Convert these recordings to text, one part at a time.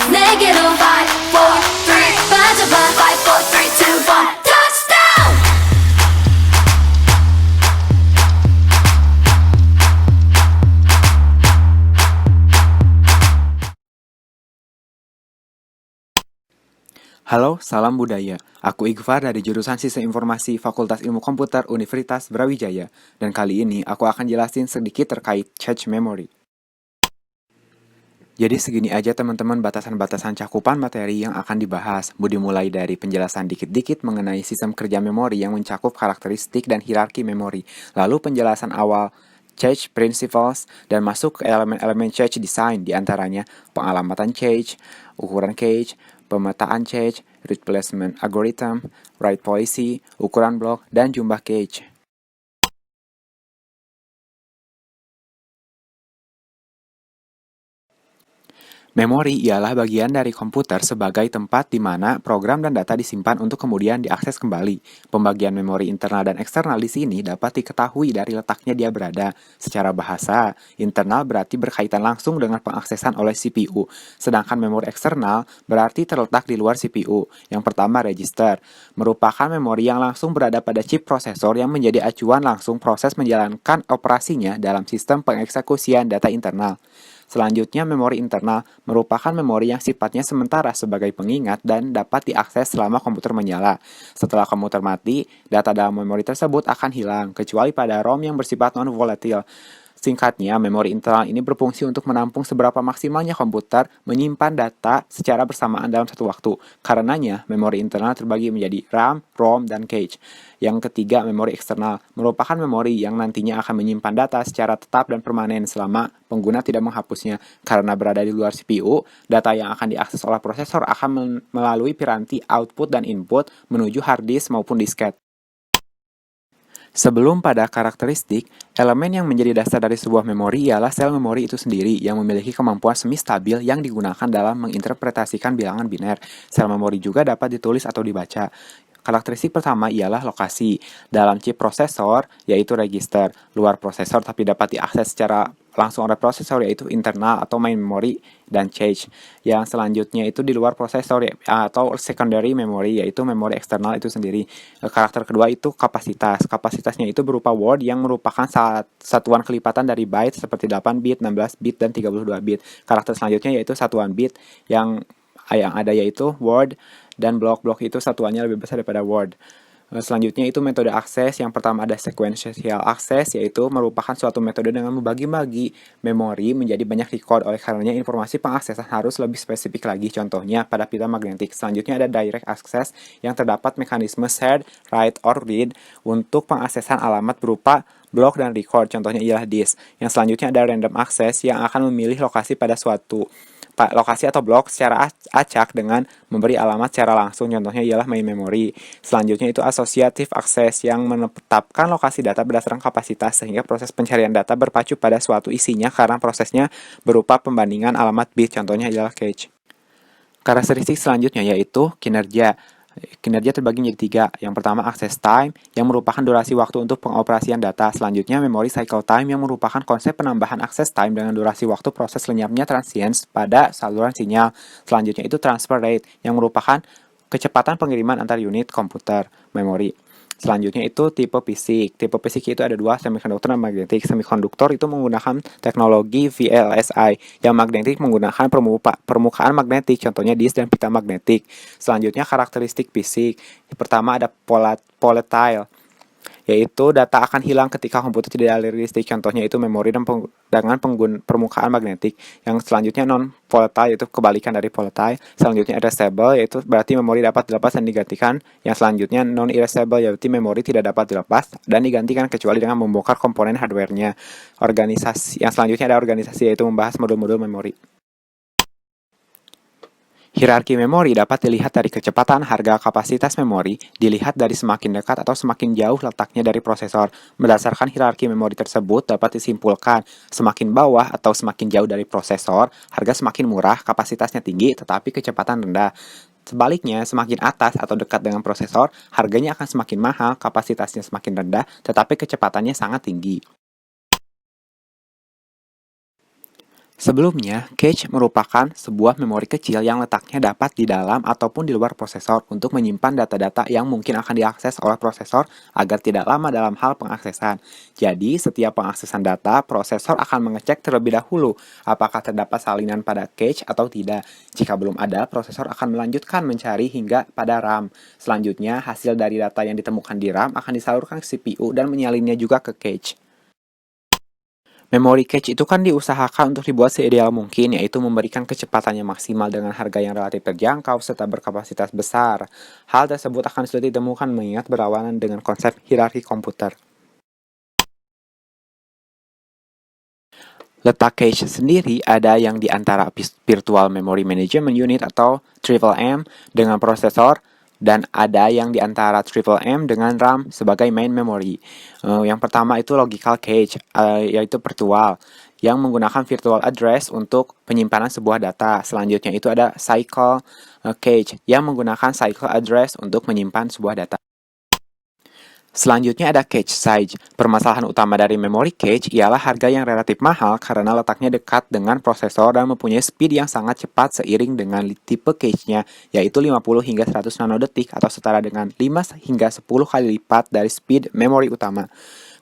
내게로 5, 4, 3 빠져봐 5, 4, 3, 2, 1 touchdown. Halo, salam budaya. Aku Iqfar dari jurusan Sistem Informasi Fakultas Ilmu Komputer Universitas Brawijaya. Dan kali ini aku akan jelasin sedikit terkait cache memory. Jadi segini aja teman-teman batasan-batasan cakupan materi yang akan dibahas. Dimulai dari penjelasan dikit-dikit mengenai sistem kerja memori yang mencakup karakteristik dan hierarki memori. Lalu penjelasan awal cache principles dan masuk ke elemen-elemen cache design, diantaranya pengalamatan cache, ukuran cache, pemetaan cache, replacement algorithm, write policy, ukuran blok, dan jumlah cache. Memori ialah bagian dari komputer sebagai tempat di mana program dan data disimpan untuk kemudian diakses kembali. Pembagian memori internal dan eksternal di sini dapat diketahui dari letaknya dia berada. Secara bahasa, internal berarti berkaitan langsung dengan pengaksesan oleh CPU, sedangkan memori eksternal berarti terletak di luar CPU. Yang pertama, register, merupakan memori yang langsung berada pada chip prosesor yang menjadi acuan langsung proses menjalankan operasinya dalam sistem pengeksekusian data internal. Selanjutnya, memori internal merupakan memori yang sifatnya sementara sebagai pengingat dan dapat diakses selama komputer menyala. Setelah komputer mati, data dalam memori tersebut akan hilang, kecuali pada ROM yang bersifat non-volatile. Singkatnya, memori internal ini berfungsi untuk menampung seberapa maksimalnya komputer menyimpan data secara bersamaan dalam satu waktu. Karenanya, memori internal terbagi menjadi RAM, ROM, dan cache. Yang ketiga, memori eksternal merupakan memori yang nantinya akan menyimpan data secara tetap dan permanen selama pengguna tidak menghapusnya. Karena berada di luar CPU, data yang akan diakses oleh prosesor akan melalui piranti output dan input menuju hard disk maupun disket. Sebelum pada karakteristik, elemen yang menjadi dasar dari sebuah memori ialah sel memori itu sendiri yang memiliki kemampuan semi-stabil yang digunakan dalam menginterpretasikan bilangan biner. Sel memori juga dapat ditulis atau dibaca. Karakteristik pertama ialah lokasi. Dalam chip prosesor, yaitu register. Luar prosesor tapi dapat diakses secara langsung oleh prosesor, yaitu internal atau main memory, dan cache. Yang selanjutnya itu di luar prosesor atau secondary memory, yaitu memori eksternal itu sendiri. Karakter kedua itu kapasitas. Kapasitasnya itu berupa word yang merupakan satuan kelipatan dari byte seperti 8 bit, 16 bit, dan 32 bit. Karakter selanjutnya yaitu satuan bit yang ada yaitu word, dan blok-blok itu satuannya lebih besar daripada word. Selanjutnya itu metode akses. Yang pertama ada sequential access, yaitu merupakan suatu metode dengan membagi-bagi memori menjadi banyak record. Oleh karenanya informasi pengaksesan harus lebih spesifik lagi, contohnya pada pita magnetik. Selanjutnya ada direct access yang terdapat mekanisme shared, write, or read untuk pengaksesan alamat berupa blok dan record, contohnya ialah disk. Yang selanjutnya ada random access yang akan memilih lokasi pada suatu lokasi atau blok secara acak dengan memberi alamat secara langsung, contohnya ialah main memory. Selanjutnya itu associative access yang menetapkan lokasi data berdasarkan kapasitas sehingga proses pencarian data berpacu pada suatu isinya karena prosesnya berupa pembandingan alamat bit, contohnya ialah cache. Karakteristik selanjutnya yaitu kinerja. Kinerja terbagi menjadi 3. Yang pertama access time yang merupakan durasi waktu untuk pengoperasian data. Selanjutnya memory cycle time yang merupakan konsep penambahan access time dengan durasi waktu proses lenyapnya transients pada saluran sinyal. Selanjutnya itu transfer rate yang merupakan kecepatan pengiriman antar unit komputer memori. Selanjutnya itu tipe fisik. Tipe fisik itu ada 2, semikonduktor dan magnetik. Semikonduktor itu menggunakan teknologi VLSI. Yang magnetik menggunakan permukaan magnetik, contohnya disk dan pita magnetik. Selanjutnya karakteristik fisik. Pertama ada volatile, yaitu data akan hilang ketika komputer tidak ada listrik, contohnya itu memori dengan permukaan magnetik. Yang selanjutnya non-volatile, yaitu kebalikan dari volatile. Selanjutnya erasable, yaitu berarti memori dapat dilepas dan digantikan. Yang selanjutnya non-erasable, yaitu memori tidak dapat dilepas dan digantikan kecuali dengan membongkar komponen hardware-nya. Yang selanjutnya ada organisasi, yaitu membahas modul-modul memori. Hierarki memori dapat dilihat dari kecepatan harga kapasitas memori, dilihat dari semakin dekat atau semakin jauh letaknya dari prosesor. Berdasarkan hierarki memori tersebut dapat disimpulkan, semakin bawah atau semakin jauh dari prosesor, harga semakin murah, kapasitasnya tinggi, tetapi kecepatan rendah. Sebaliknya, semakin atas atau dekat dengan prosesor, harganya akan semakin mahal, kapasitasnya semakin rendah, tetapi kecepatannya sangat tinggi. Sebelumnya, cache merupakan sebuah memori kecil yang letaknya dapat di dalam ataupun di luar prosesor untuk menyimpan data-data yang mungkin akan diakses oleh prosesor agar tidak lama dalam hal pengaksesan. Jadi, setiap pengaksesan data, prosesor akan mengecek terlebih dahulu apakah terdapat salinan pada cache atau tidak. Jika belum ada, prosesor akan melanjutkan mencari hingga pada RAM. Selanjutnya, hasil dari data yang ditemukan di RAM akan disalurkan ke CPU dan menyalinnya juga ke cache. Memori cache itu kan diusahakan untuk dibuat seideal mungkin, yaitu memberikan kecepatannya maksimal dengan harga yang relatif terjangkau serta berkapasitas besar. Hal tersebut akan sulit ditemukan mengingat berlawanan dengan konsep hierarki komputer. Letak cache sendiri ada yang di antara Virtual Memory Management Unit atau Triple M dengan prosesor, dan ada yang di antara Triple M dengan RAM sebagai main memory. Yang pertama itu logical cache, yaitu virtual, yang menggunakan virtual address untuk penyimpanan sebuah data. Selanjutnya itu ada cycle cache, yang menggunakan cycle address untuk menyimpan sebuah data. Selanjutnya ada cache size. Permasalahan utama dari memory cache ialah harga yang relatif mahal karena letaknya dekat dengan prosesor dan mempunyai speed yang sangat cepat seiring dengan tipe cache-nya, yaitu 50 hingga 100 nanodetik atau setara dengan 5 hingga 10 kali lipat dari speed memori utama.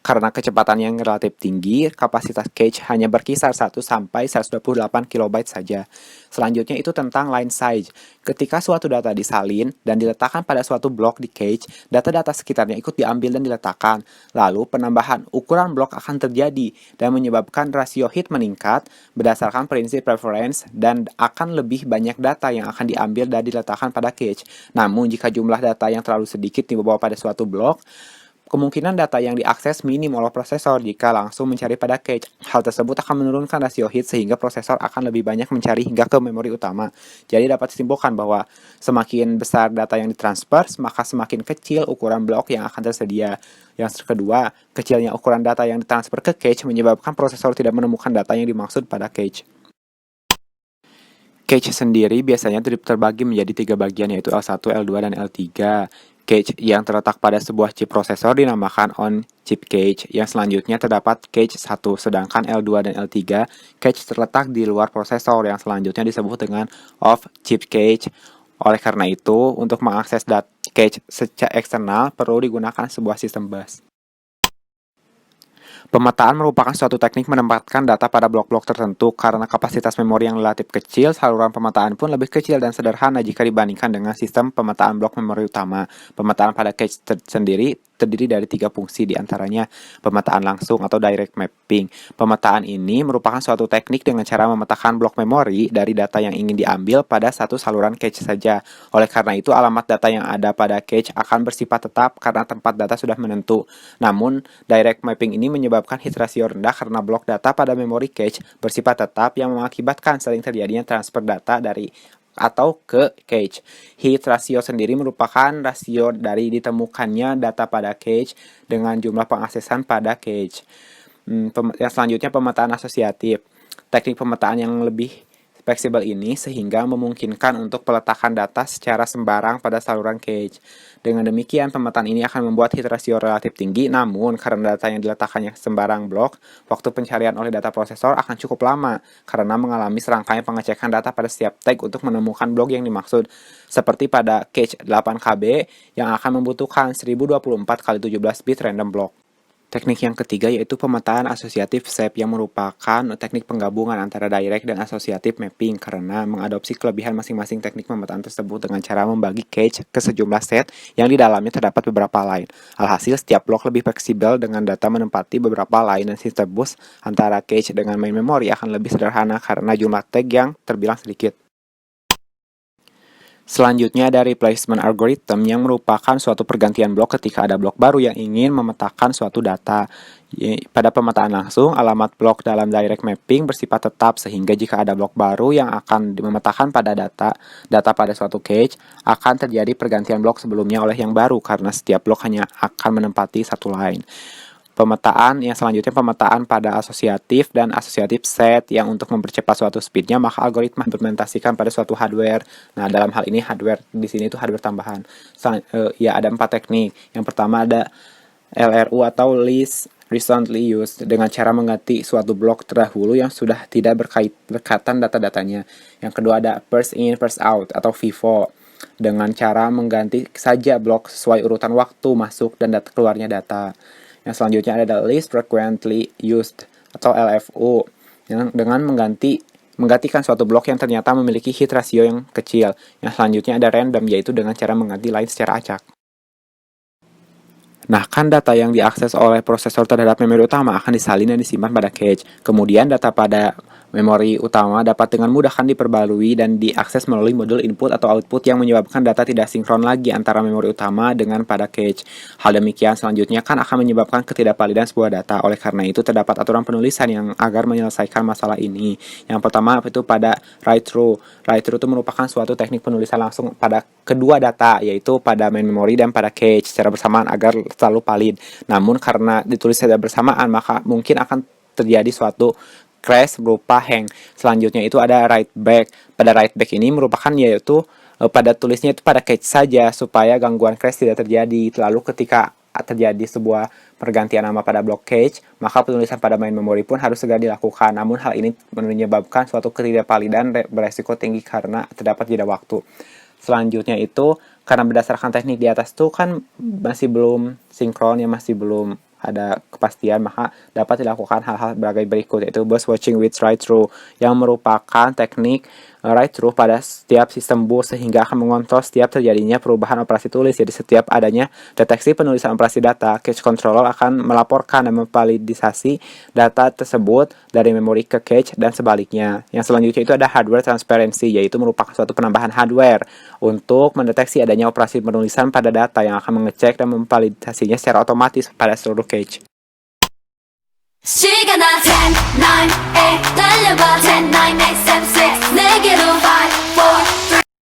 Karena kecepatan yang relatif tinggi, kapasitas cache hanya berkisar 1 sampai 128 KB saja. Selanjutnya itu tentang line size. Ketika suatu data disalin dan diletakkan pada suatu blok di cache, data-data sekitarnya ikut diambil dan diletakkan. Lalu penambahan ukuran blok akan terjadi dan menyebabkan rasio hit meningkat berdasarkan prinsip preference dan akan lebih banyak data yang akan diambil dan diletakkan pada cache. Namun jika jumlah data yang terlalu sedikit dibawa pada suatu blok, kemungkinan data yang diakses minim oleh prosesor jika langsung mencari pada cache. Hal tersebut akan menurunkan rasio hit sehingga prosesor akan lebih banyak mencari hingga ke memori utama. Jadi dapat disimpulkan bahwa semakin besar data yang ditransfer, maka semakin kecil ukuran blok yang akan tersedia. Yang kedua, kecilnya ukuran data yang ditransfer ke cache menyebabkan prosesor tidak menemukan data yang dimaksud pada cache. Cache sendiri biasanya terbagi menjadi 3 bagian, yaitu L1, L2, dan L3. Cache yang terletak pada sebuah chip prosesor dinamakan on-chip cache. Yang selanjutnya terdapat cache 1, sedangkan L2 dan L3 cache terletak di luar prosesor, yang selanjutnya disebut dengan off-chip cache. Oleh karena itu, untuk mengakses cache secara eksternal perlu digunakan sebuah sistem bus. Pemetaan merupakan suatu teknik menempatkan data pada blok-blok tertentu. Karena kapasitas memori yang relatif kecil, saluran pemetaan pun lebih kecil dan sederhana jika dibandingkan dengan sistem pemetaan blok memori utama. Pemetaan pada cache sendiri terdiri dari 3 fungsi, diantaranya pemetaan langsung atau direct mapping. Pemetaan ini merupakan suatu teknik dengan cara memetakan blok memori dari data yang ingin diambil pada satu saluran cache saja. Oleh karena itu, alamat data yang ada pada cache akan bersifat tetap karena tempat data sudah menentu. Namun, direct mapping ini menyebabkan hit ratio rendah karena blok data pada memori cache bersifat tetap yang mengakibatkan sering terjadinya transfer data dari atau ke cache. Hit ratio sendiri merupakan rasio dari ditemukannya data pada cache dengan jumlah pengaksesan pada cache. Yang selanjutnya pemetaan asosiatif. Teknik pemetaan yang lebih fleksibel ini sehingga memungkinkan untuk peletakan data secara sembarang pada saluran cache. Dengan demikian, pemetaan ini akan membuat hit ratio relatif tinggi, namun karena data yang diletakkannya sembarang blok, waktu pencarian oleh data prosesor akan cukup lama karena mengalami serangkaian pengecekan data pada setiap tag untuk menemukan blok yang dimaksud. Seperti pada cache 8KB yang akan membutuhkan 1024 x 17 bit random block. Teknik yang ketiga yaitu pemetaan asosiatif SAP yang merupakan teknik penggabungan antara direct dan asosiatif mapping karena mengadopsi kelebihan masing-masing teknik pemetaan tersebut dengan cara membagi cache ke sejumlah set yang di dalamnya terdapat beberapa line. Alhasil, setiap blok lebih fleksibel dengan data menempati beberapa line dan sistem bus antara cache dengan main memory akan lebih sederhana karena jumlah tag yang terbilang sedikit. Selanjutnya ada replacement algorithm yang merupakan suatu pergantian blok ketika ada blok baru yang ingin memetakan suatu data. Pada pemetaan langsung, alamat blok dalam direct mapping bersifat tetap sehingga jika ada blok baru yang akan memetakan pada data pada suatu cache, akan terjadi pergantian blok sebelumnya oleh yang baru karena setiap blok hanya akan menempati satu line. Pemetaan yang selanjutnya pemetaan pada asosiatif dan asosiatif set yang untuk mempercepat suatu speednya maka algoritma implementasikan pada suatu hardware. Nah, dalam hal ini hardware di sini itu hardware tambahan. Ya, ada 4 teknik. Yang pertama ada LRU atau least recently used, dengan cara mengganti suatu blok terdahulu yang sudah tidak berkaitan data-datanya. Yang kedua ada first in, first out atau FIFO, dengan cara mengganti saja blok sesuai urutan waktu masuk dan keluarnya data. Yang selanjutnya ada least frequently used atau LFU, yang dengan menggantikan suatu blok yang ternyata memiliki hit ratio yang kecil. Yang selanjutnya ada random, yaitu dengan cara mengganti line secara acak. Nah, kan data yang diakses oleh prosesor terhadap memori utama akan disalin dan disimpan pada cache. Kemudian data pada memori utama dapat dengan mudah kan diperbarui dan diakses melalui modul input atau output yang menyebabkan data tidak sinkron lagi antara memori utama dengan pada cache. Hal demikian selanjutnya kan akan menyebabkan ketidakvalidan sebuah data. Oleh karena itu terdapat aturan penulisan yang agar menyelesaikan masalah ini. Yang pertama itu pada write through. Write through itu merupakan suatu teknik penulisan langsung pada kedua data, yaitu pada main memory dan pada cache secara bersamaan agar selalu valid. Namun karena ditulis secara bersamaan, maka mungkin akan terjadi suatu crash berupa hang. Selanjutnya itu ada write back. Pada write back ini merupakan yaitu pada tulisnya itu pada cache saja supaya gangguan crash tidak terjadi. Lalu ketika terjadi sebuah pergantian nama pada blok cache, maka penulisan pada main memory pun harus segera dilakukan. Namun hal ini menyebabkan suatu ketidakvalidan beresiko tinggi karena terdapat jeda waktu. Selanjutnya itu karena berdasarkan teknik di atas tuh kan masih belum sinkron, ya masih belum ada kepastian, maka dapat dilakukan hal-hal sebagai berikut, yaitu bus watching with write through, yang merupakan teknik write through pada setiap sistem bus sehingga akan mengontrol setiap terjadinya perubahan operasi tulis. Jadi setiap adanya deteksi penulisan operasi data, cache controller akan melaporkan dan memvalidisasi data tersebut dari memori ke cache dan sebaliknya. Yang selanjutnya itu ada hardware transparency, yaitu merupakan suatu penambahan hardware untuk mendeteksi adanya operasi penulisan pada data yang akan mengecek dan memvalidasinya secara otomatis pada seluruh cache. 시간 10, 9, 8 달려봐 10, 9, 8, 7, 6 내게로 5, 4